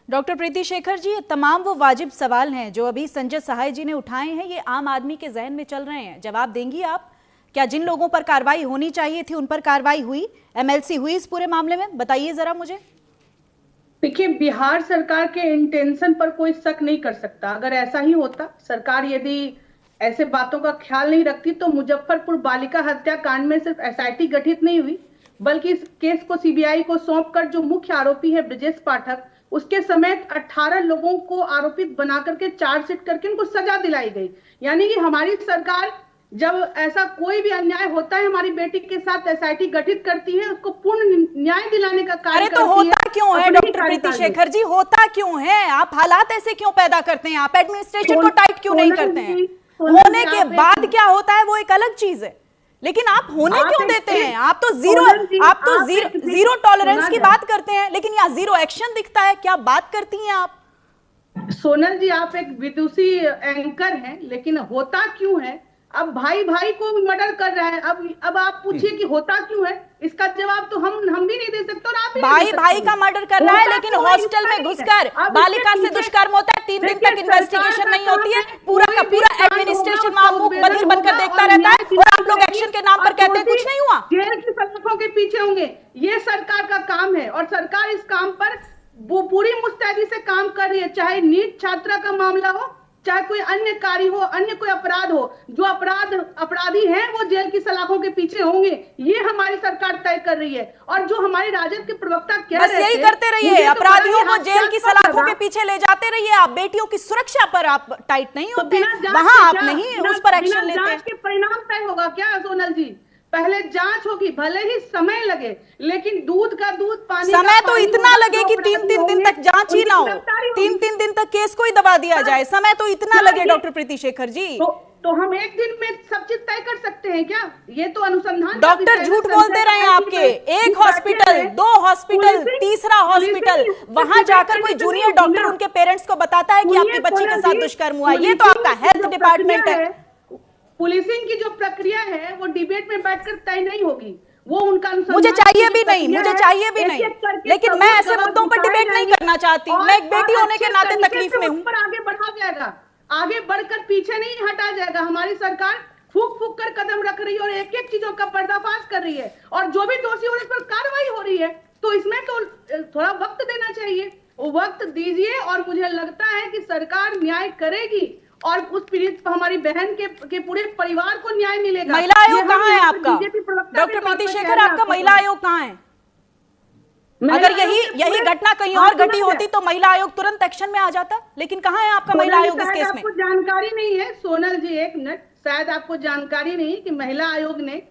Doctor प्रीति शेखर जी, ये तमाम वो वाजिब सवाल हैं जो अभी संजय सहाय जी ने उठाए हैं, ये आम आदमी के जहन में चल रहे हैं। जवाब देंगी आप? क्या जिन लोगों पर कार्रवाई होनी चाहिए थी उन पर कार्रवाई हुई? एमएलसी हुई इस पूरे मामले में? बताइए जरा मुझे। देखिए, बिहार सरकार के इंटेंशन पर कोई शक नहीं कर सकता। अगर ऐसा ही होता, सरकार यदि ऐसे बातों का ख्याल नहीं रखती, तो मुजफ्फरपुर बालिका हत्याकांड में सिर्फ एसआईटी गठित नहीं हुई, बल्कि इस केस को सीबीआई को सौंपकर जो मुख्य आरोपी है ब्रजेश पाठक, उसके समेत 18 लोगों को आरोपित बना करके चार्जशीट करके उनको सजा दिलाई गई। यानी कि हमारी सरकार जब ऐसा कोई भी अन्याय होता है, हमारी बेटी के साथ एसआईटी गठित करती है, उसको पूर्ण न्याय दिलाने का कार्य अरे तो होता क्यों है डॉक्टर प्रीति शेखर जी? होता क्यों है? आप हालात ऐसे क्यों पैदा करते हैं? आप एडमिनिस्ट्रेशन को टाइट क्यों नहीं करते हैं? होने के बाद क्या होता है वो एक अलग चीज है, लेकिन आप होने क्यों देते हैं? आप तो जीरो टॉलरेंस की बात करते हैं, लेकिन यहाँ जीरो एक्शन दिखता है। क्या बात करती हैं आप? सोनल जी, आप एक विदुषी एंकर हैं, लेकिन होता क्यों है? अब भाई भाई को मर्डर कर रहा है। अब आप पूछिए कि होता क्यों है, इसका जवाब तो हम भी नहीं दे सकते और आप भी भाई भाई का मर्डर कर रहा है, लेकिन हॉस्टल में घुसकर बालिका से दुष्कर्म होता है, 3 दिन तक इन्वेस्टिगेशन नहीं होती है, पूरा का पूरा एडमिनिस्ट्रेशन मुंह बधिर बनकर देखता रहता है, और आप लोग एक्शन के नाम पर कहते हैं कुछ नहीं हुआ। जेल की सलाखों के पीछे होंगे, ये सरकार का काम है और सरकार इस काम पर वो पूरी मुस्तैदी से काम कर रही है। चाहे नीट छात्रा का मामला हो, चाहे कोई अन्य कार्य हो, अन्य कोई अपराध हो, जो अपराधी हैं वो जेल की सलाखों के पीछे होंगे, ये हमारी सरकार तय कर रही है। और जो हमारे राजद के प्रवक्ता कह रहे थे, यही करते रहिए, अपराधियों को जेल की सलाखों के पीछे ले जाते रहिए। आप बेटियों की सुरक्षा पर आप टाइट नहीं होते, वहां आप नहीं उस पर एक्शन लेते। जांच के परिणाम तय होगा क्या सोनल जी? पहले जांच होगी, भले ही समय लगे, लेकिन दूध का दूध, पानी समय तो इतना लगे कि 3-3 दिन तक जांच ही ना हो, 3-3 दिन तक केस को ही दबा दिया जाए, समय तो इतना लगे डॉक्टर प्रीति शेखर जी। तो हम एक दिन में सब चीज तय कर सकते हैं क्या? ये तो अनुसंधान। डॉक्टर झूठ बोलते रहे आपके। 1 हॉस्पिटल, 2 हॉस्पिटल, तीसरा हॉस्पिटल, वहां जाकर कोई जूनियर डॉक्टर उनके पेरेंट्स को बताता है कि आपकी बच्ची के साथ दुष्कर्म हुआ। ये तो आपका हेल्थ डिपार्टमेंट है। पुलिसिंग की जो प्रक्रिया है वो डिबेट में बैठकर तय नहीं होगी, वो उनका मुझे चाहिए भी नहीं, मुझे चाहिए भी नहीं, लेकिन मैं ऐसे मुद्दों पर डिबेट नहीं करना चाहती। मैं एक बेटी होने के नाते तकलीफ में हूँ। आगे बढ़ा जाएगा, आगे बढ़कर पीछे नहीं हटा जाएगा। हमारी सरकार फूक फूक कर कदम रख रही है और एक एक चीजों का पर्दाफाश कर रही है, और जो भी दोषी हो उस पर कार्रवाई हो रही है। तो इसमें तो थोड़ा वक्त देना चाहिए, वो वक्त दीजिए, और मुझे लगता है कि सरकार न्याय करेगी और उस पीड़ित हमारी बहन के पूरे परिवार को न्याय मिलेगा। महिला आयोग कहाँ है आपका डॉक्टर प्रीति शेखर? आपका महिला आयोग कहाँ है? अगर यही घटना कहीं और घटी होती तो महिला आयोग तुरंत एक्शन में आ जाता, लेकिन कहाँ है आपका महिला आयोग इस केस में? आपको जानकारी नहीं है सोनल जी, एक मिनट, शायद आपको जानकारी नहीं कि महिला आयोग ने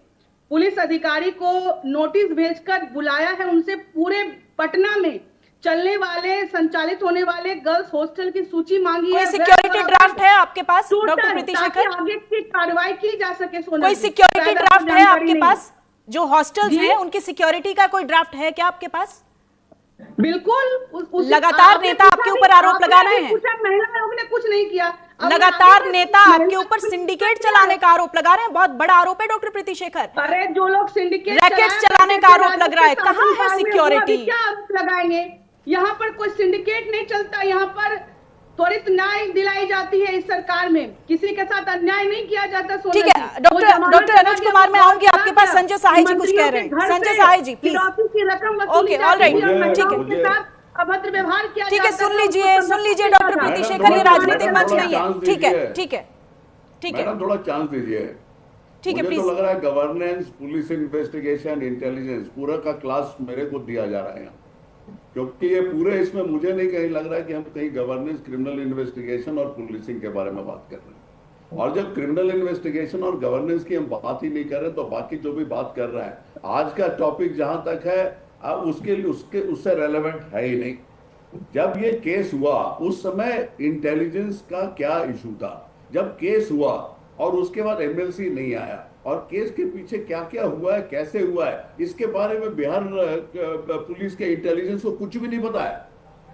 पुलिस अधिकारी को नोटिस भेजकर बुलाया है, उनसे पूरे पटना में चलने वाले, संचालित होने वाले गर्ल्स हॉस्टल की सूची मांगी है। सिक्योरिटी ड्राफ्ट है आपके पास डॉक्टर प्रीति शेखर? आगे की कार्रवाई की जा सके सोनल। कोई सिक्योरिटी ड्राफ्ट है आपके पास? जो हॉस्टल्स हैं उनकी सिक्योरिटी का कोई ड्राफ्ट है क्या आपके पास? बिल्कुल। लगातार नेता आपके ऊपर आरोप लगा रहे हैं। महिला आयोग ने कुछ नहीं किया। लगातार नेता आपके ऊपर सिंडिकेट चलाने का आरोप लगा रहे हैं। बहुत बड़ा आरोप है डॉक्टर प्रीति शेखर। अरे जो लोग सिंडिकेट रैकेट्स चलाने का आरोप लग रहा है, कहाँ है सिक्योरिटी? क्या आरोप लगाएंगे? यहाँ पर कोई सिंडिकेट नहीं चलता, यहाँ पर त्वरित न्याय दिलाई जाती है। इस सरकार में किसी के साथ अन्याय नहीं किया जाता। ठीक है डॉक्टर अनुज कुमार, मैं आऊंगी आपके पास। संजय सहाय जी कुछ कह रहे हैं। संजय सहाय जी प्लीज। ओके, ऑलराइट, ठीक है, अभद्र व्यवहार किया। ठीक है, सुन लीजिए डॉक्टर प्रीति शेखर, ये राजनीतिक मंच नहीं है। ठीक है, थोड़ा चांस दीजिए। ठीक है, मुझे प्लीज। तो लग रहा है गवर्नेंस, पुलिस इन्वेस्टिगेशन, इंटेलिजेंस पूरा का क्लास मेरे को दिया जा रहा है, क्योंकि ये पूरे इसमें मुझे नहीं कहीं लग रहा है कि हम कहीं गवर्नेंस, क्रिमिनल इन्वेस्टिगेशन और पुलिसिंग के बारे में बात कर रहे हैं। और जब क्रिमिनल इन्वेस्टिगेशन और गवर्नेंस की हम बात ही नहीं कर रहे, तो बाकी जो भी बात कर रहा है, आज का टॉपिक जहां तक है उससे रेलेवेंट है ही नहीं। जब ये केस हुआ उस समय इंटेलिजेंस का क्या इशू था? जब केस हुआ और उसके बाद एमएलसी नहीं आया, और केस के पीछे क्या क्या हुआ है, कैसे हुआ है, इसके बारे में बिहार पुलिस के इंटेलिजेंस को कुछ भी नहीं पता है,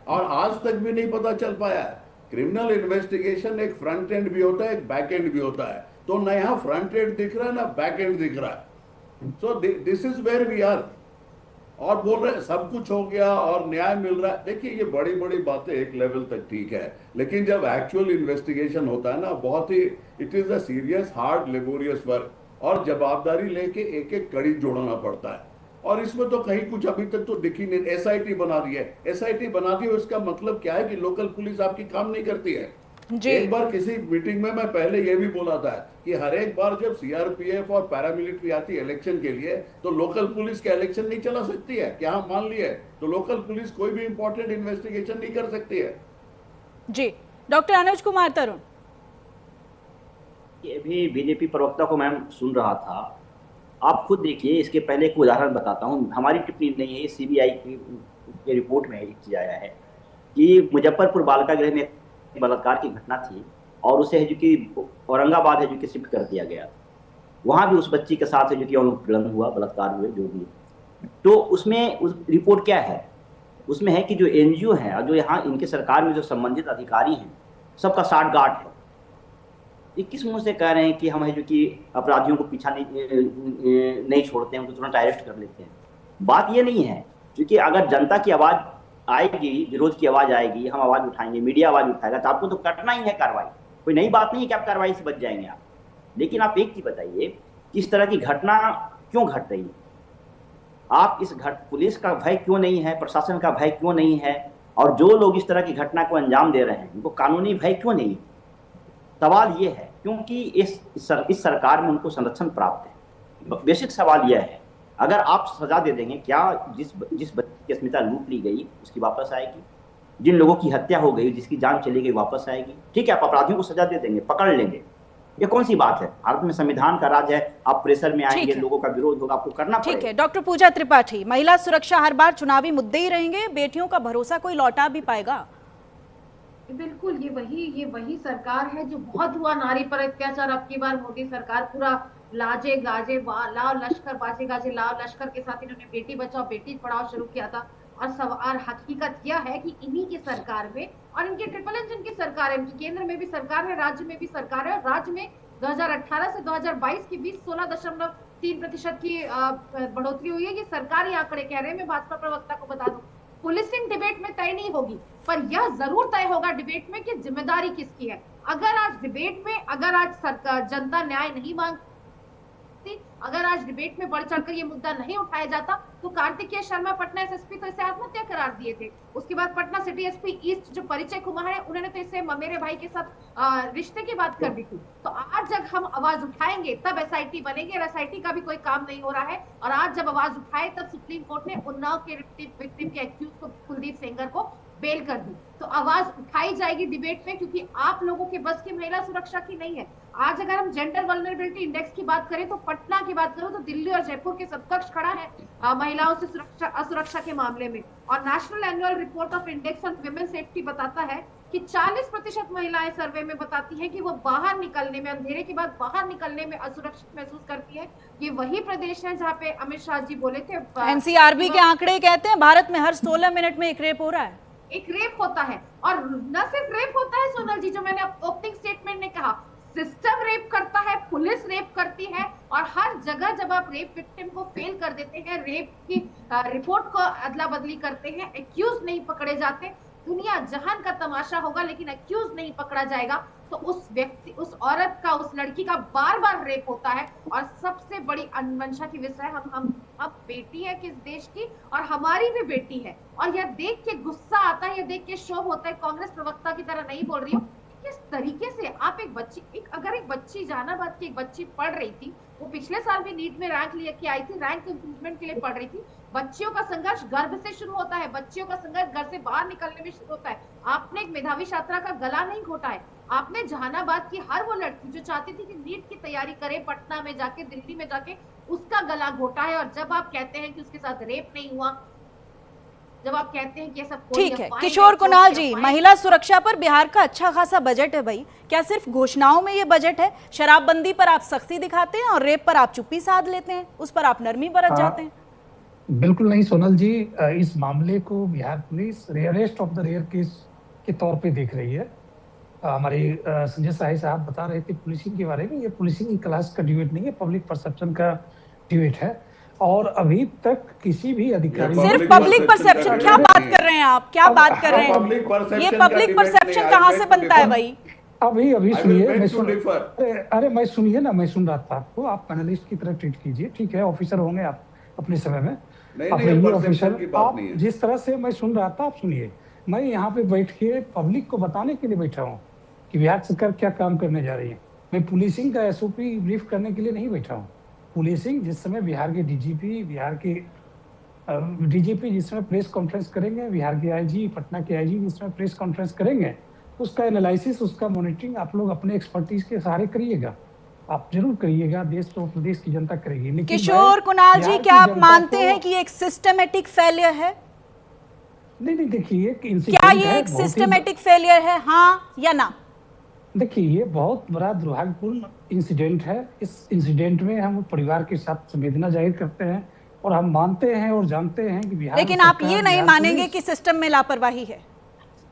और आज तक भी नहीं पता चल पाया है। क्रिमिनल इन्वेस्टिगेशन एक फ्रंट एंड भी होता है, एक बैक एंड भी होता है, तो ना यहाँ फ्रंट एंड दिख रहा है ना बैक एंड दिख रहा है। So this is where we are. और बोल रहे हैं सब कुछ हो गया और न्याय मिल रहा है। देखिए ये बड़ी बड़ी बातें एक लेवल तक ठीक है, लेकिन जब एक्चुअल इन्वेस्टिगेशन होता है ना, बहुत ही it is a serious hard laborious work, और जवाबदारी लेके एक एक कड़ी जोड़ना पड़ता है। और इसमें तो कहीं कुछ अभी तक तो दिखी नहीं। एसआईटी बना दी है, एसआईटी बना दी है, उसका मतलब क्या है कि लोकल पुलिस आपकी काम नहीं करती है। एक बार किसी मीटिंग में मैं पहले ये भी बोला था कि हर एक बार जब सीआरपीएफ और पैरामिलिट्री आती है इलेक्शन के लिए, तो लोकल पुलिस के इलेक्शन नहीं चला सकती है। क्या हम मान लिए तो लोकल पुलिस कोई भी इंपॉर्टेंट इन्वेस्टिगेशन नहीं कर सकती है। जी डॉक्टर अनुज कुमार तरुण। ये भी बीजेपी प्रवक्ता को मैं सुन रहा था, आप खुद देखिए। इसके पहले एक उदाहरण बताता हूँ, हमारी टिप्पणी नहीं है, सीबीआई की रिपोर्ट में एक चीज आया है कि मुजफ्फरपुर बालिका गृह में बलात्कार की घटना थी और उसे है जो कि औरंगाबाद है जो कि शिफ्ट कर दिया गया। वहां भी उस बच्ची के साथ है जो कि अनुपीड़न हुआ, बलात्कार हुए, जो भी। तो उसमें उस रिपोर्ट क्या है, उसमें है कि जो एनजीओ है और जो यहाँ इनके सरकार में जो संबंधित अधिकारी हैं, सबका साठगांठ है। ये किस मुंह से कह रहे हैं कि हम है जो कि अपराधियों को पीछा नहीं छोड़ते हैं, उनको तुरंत अरेस्ट कर लेते हैं। बात ये नहीं है, क्योंकि अगर जनता की आवाज आएगी, विरोध की आवाज आएगी, हम आवाज उठाएंगे, मीडिया आवाज उठाएगा, तो आपको तो करना ही है कार्रवाई। कोई नई बात नहीं है कि आप कार्रवाई से बच जाएंगे आप। लेकिन आप एक चीज बताइए, इस तरह की घटना क्यों घट रही है? आप पुलिस का भय क्यों नहीं है, प्रशासन का भय क्यों नहीं है, और जो लोग इस तरह की घटना को अंजाम दे रहे हैं उनको कानूनी भय क्यों नहीं? सवाल ये है, क्योंकि इस सरकार में उनको संरक्षण प्राप्त है। बेसिक सवाल यह है, अगर आप सजा दे देंगे, क्या जिस बच्ची की अस्मिता लूट ली गई उसकी वापस आएगी? जिन लोगों की हत्या हो गई, जिसकी जान चली गई, वापस आएगी? ठीक है, आप अपराधियों को सजा दे देंगे, पकड़ लेंगे, ये कौन सी बात है? भारत में संविधान का राज है, आप प्रेशर में आएंगे, लोगों का विरोध होगा, आपको करना पड़ेगा। ठीक है डॉक्टर पूजा त्रिपाठी, महिला सुरक्षा हर बार चुनावी मुद्दे ही रहेंगे, बेटियों का भरोसा कोई लौटा भी पाएगा? बिल्कुल, ये वही सरकार है जो बहुत हुआ नारी पर अत्याचार। अब की बार मोदी सरकार पूरा लाजे गाजे लाओ लश्कर, बाजे गाजे लाओ लश्कर के साथ इन्होंने बेटी बचाओ बेटी पढ़ाओ शुरू किया था। और हकीकत यह है कि इन्हीं की सरकार में, और इनके ट्रिपल इंजन की सरकार है, केंद्र में भी सरकार है, राज्य में भी सरकार है। और राज्य में 2018 से 2022 के बीच 16.3% की बढ़ोतरी हुई है। ये सरकारी आंकड़े कह रहे हैं। मैं भाजपा प्रवक्ता को बता दूं, पुलिसिंग डिबेट में तय नहीं होगी, पर यह जरूर तय होगा डिबेट में कि जिम्मेदारी किसकी है। अगर आज डिबेट में, अगर आज सरकार जनता न्याय नहीं मांगती, अगर आज डिबेट में बढ़ चढ़कर ये मुद्दा नहीं उठाया जाता, तो कार्तिकेय शर्मा पटना एसएसपी तो इसे आत्महत्या करार दिए थे। उसके बाद पटना सिटी एसपी ईस्ट जो परिचय कुमार है, उन्होंने तो इसे मेरे भाई के साथ रिश्ते की बात कर दी थी। तो आज जब हम आवाज उठाएंगे तब एसआईटी बनेगी, और एसआईटी का भी कोई काम नहीं हो रहा है। और आज जब आवाज उठाए तब सुप्रीम कोर्ट ने उन्नाव के विक्टिम के एक्यूज को, कुलदीप सेंगर को बेल कर दी। तो आवाज उठाई जाएगी डिबेट में, क्योंकि आप लोगों के बस की महिला सुरक्षा की नहीं है। आज अगर हम जेंडर वल्नरेबिलिटी इंडेक्स की बात करें, तो पटना की बात करूं तो दिल्ली और जयपुर के समकक्ष खड़ा है महिलाओं से असुरक्षा के मामले में। और national annual report of index on women safety बताता है कि 40% महिलाएं सर्वे में बताती हैं कि वो बाहर निकलने में, अंधेरे के बाद बाहर निकलने में असुरक्षित महसूस करती है। ये वही प्रदेश है जहाँ पे अमित शाह जी बोले थे, एनसीआरबी के आंकड़े कहते हैं भारत में हर 16 मिनट में एक रेप हो रहा है। एक रेप होता है, और न सिर्फ रेप होता है सोनल जी, जो मैंने ओपनिंग स्टेटमेंट में कहा, सिस्टम रेप करता है, पुलिस रेप करती है। और हर जगह जब आप रेप विक्टिम को फेल कर देते हैं, रेप की रिपोर्ट को अदला बदली करते हैं, एक्यूज नहीं पकड़े जाते, दुनिया जहान का तमाशा होगा लेकिन एक्यूज नहीं पकड़ा जाएगा, तो उस व्यक्ति, उस औरत का, उस लड़की का बार बार रेप होता है। और सबसे बड़ी अनमंशा की विषय, हम बेटी है किस देश की, और हमारी भी बेटी है। और यह देख के गुस्सा आता है, यह देख के शोभ होता है। कांग्रेस प्रवक्ता की तरह नहीं बोल रही हूँ, किस तरीके से आप अगर एक बच्ची, जहानाबाद की एक बच्ची पढ़ रही थी, वो पिछले साल भी नीट में रैंक लेके आई थी, रैंक इंप्रूवमेंट के लिए पढ़ रही थी। बच्चियों का संघर्ष गर्भ से शुरू होता है, बच्चियों का संघर्ष घर से बाहर निकलने में शुरू होता है। आपने एक मेधावी छात्रा का गला नहीं घोटा है, आपने जहानाबाद की हर वो लड़की जो चाहती थी कि नीट की तैयारी करे, पटना में जाके, दिल्ली में जाके, उसका गला घोटा है। और जब आप कहते हैं कि उसके साथ रेप नहीं हुआ, जब आप कहते हैं कि ये सब ठीक है, किशोर कुणाल जी, महिला सुरक्षा पर बिहार का अच्छा खासा बजट है भाई, क्या सिर्फ घोषणाओं में ये बजट है? शराबबंदी पर आप सख्ती दिखाते हैं और रेप पर आप चुप्पी साध लेते हैं, उस पर आप नरमी बरत जाते हैं। बिल्कुल नहीं सोनल जी, इस मामले को Bihar police rarest of the rare case के तौर पे देख रही है। हमारे संजय साही साहब बता रहे थे पुलिसिंग के बारे में, ये पुलिसिंग की क्लास का डिबेट नहीं है, पब्लिक परसेप्शन का डिबेट है। और अभी तक किसी भी अधिकारी ये सिर्फ पब्लिक परसेप्शन, क्या बात कर रहे हैं आप, क्या बात कर रहे public हैं? perception ये का पब्लिक debate परसेप्शन नहीं, कहाँ I से beg to बनता है differ. भाई? अभी I will सुनिए, beg मैं to सुन differ. अरे मैं सुनिए ना, मैं सुन रहा था आपको। आप पैनलिस्ट की तरह ट्रीट कीजिए, ठीक है? ऑफिसर होंगे आप अपने समय में, नहीं, अपने ये लिए perception ऑफिसर। की बात आप नहीं है। जिस तरह से मैं सुन रहा था, आप सुनिए। मैं यहाँ पे बैठ के पब्लिक को बताने के लिए बैठा हूँ कि बिहार सरकार क्या काम करने जा रही है। मैं पुलिसिंग का एसओपी ब्रीफ करने के लिए नहीं बैठा हूँ। पुलिसिंग जिस समय बिहार के डीजीपी, बिहार के डीजीपी जिस समय प्रेस कॉन्फ्रेंस करेंगे, बिहार के आईजी, पटना के आईजी जिस समय प्रेस कॉन्फ्रेंस करेंगे, उसका एनालिसिस, उसका मॉनिटरिंग आप लोग अपने एक्सपर्टीज के सहारे करिएगा। आप जरूर करिएगा, देश तो प्रदेश की जनता करेगी। लेकिन किशोर कुणाल जी, बिहार क्या की आप जनता मानते को- हैं कि एक सिस्टमेटिक फेलियर है? नहीं, देखिए एक क्या इंसिडेंट ये है, एक बहुत ही- सिस्टमेटिक फेलियर है, हाँ या ना? देखिए ये बहुत बड़ा दुर्भाग्यपूर्ण इंसिडेंट है। इस इंसिडेंट में हम परिवार के साथ संवेदना जाहिर करते हैं और हम मानते हैं और जानते हैं कि बिहार लेकिन आप सरकार, ये नहीं बिहार मानेंगे पुलिस- कि सिस्टम में लापरवाही है,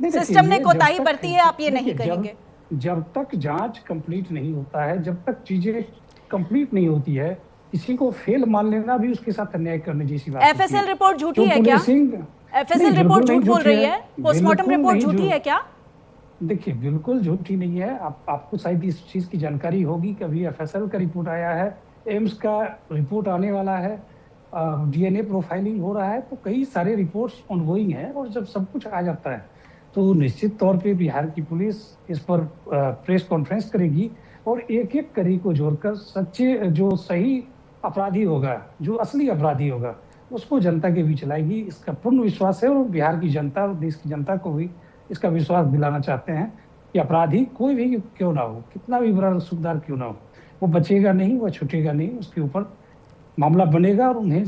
नहीं, देखिए, सिस्टम ने ये कोताही जब तक- बरती है, आप ये नहीं देखिए, कहेंगे? जब तक जांच कंप्लीट नहीं होता है, जब तक चीजें कंप्लीट नहीं होती है, किसी को फेल मान लेना भी उसके साथ अन्याय करने जैसी बात होती एफएसएल है। रिपोर्ट झूठी तो है क्या? पुलिसिंग- एफएसएल नहीं, रिपोर्ट बिल्कुल झूठ बोल नहीं रही है? झूठी पोस्टमार्टम बिल्कुल रिपोर्ट नहीं झूठी है क्या? देखिए बिल्कुल झूठी नहीं है। आपको शायद इस चीज की जानकारी होगी कि अभी एफएसएल का रिपोर्ट आया है, एम्स का रिपोर्ट आने वाला है, डीएनए प्रोफाइलिंग हो रहा है, तो कई सारे रिपोर्ट्स ऑनगोइंग है। और जब सब कुछ आ जाता है तो निश्चित तौर पे बिहार की पुलिस इस पर प्रेस कॉन्फ्रेंस करेगी और एक एक कड़ी को जोड़कर सच्चे, जो सही अपराधी होगा, जो असली अपराधी होगा, उसको जनता के बीच लाएगी। इसका पूर्ण विश्वास है और बिहार की जनता और देश की जनता को भी इसका विश्वास दिलाना चाहते हैं कि अपराधी कोई भी क्यों ना हो, कितना भी बड़ा रसूखदार क्यों ना हो, वो बचेगा नहीं, वो छूटेगा नहीं। उसके ऊपर मामला बनेगा और उन्हें